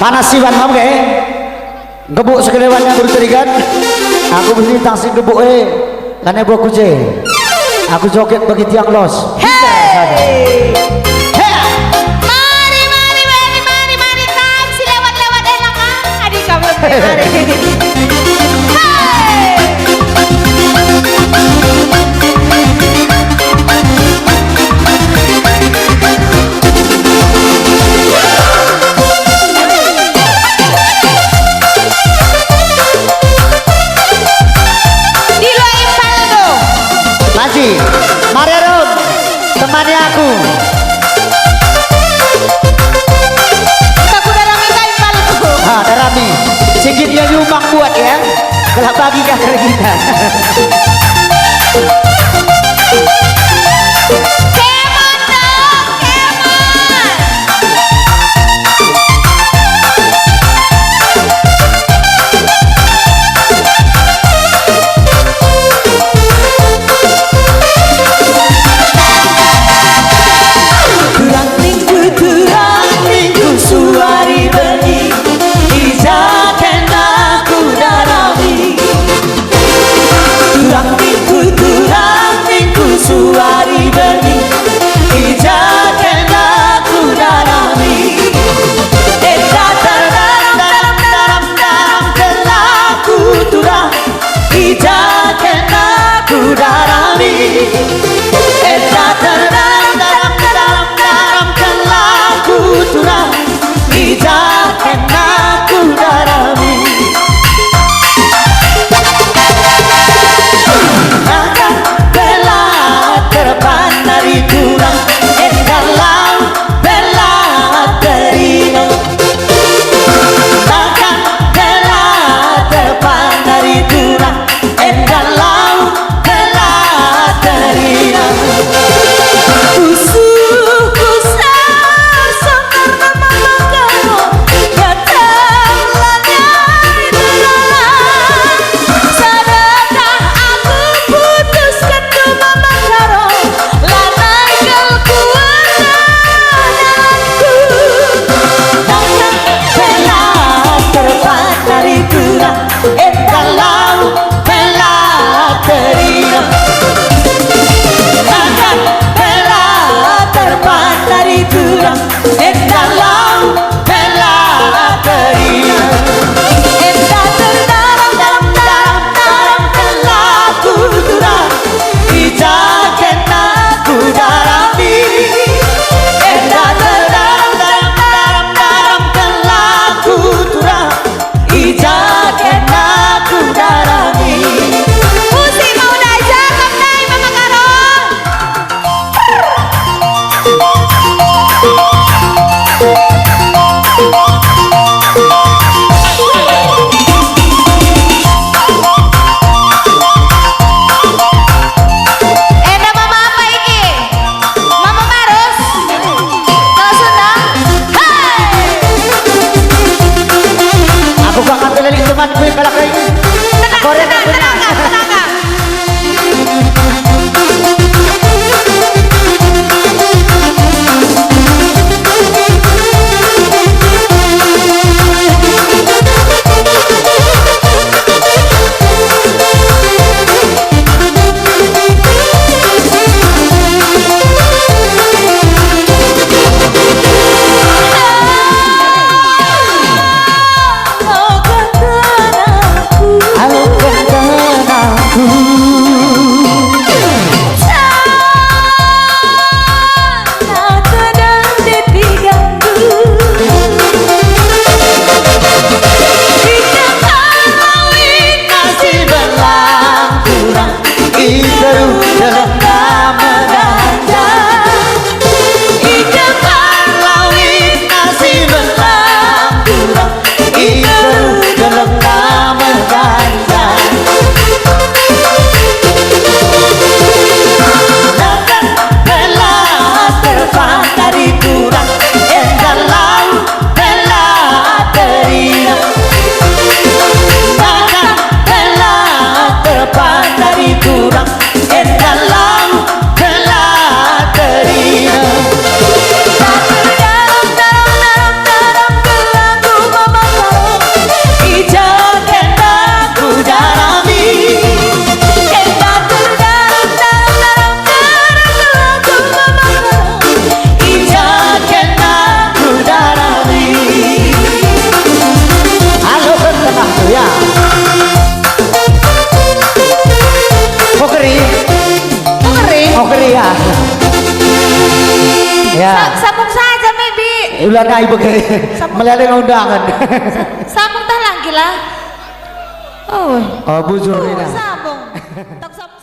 panas siwan mau ke gebuk sekelewannya berterikan aku berlintang si gebuk karena aku je aku joget bagi tiang los hey mari kam si lewat enak adik kamu mari mari Ron temani aku aku darami kaimpal tuh darami sedikit dia nyumbang buat ya kalau bagikan dari kita Sambung saja, Maybe. Ulah na ibagay. Malaling undangan. Sambung talang gila. Oh. Oh, bujur rin na. Sambung. Tak sambung.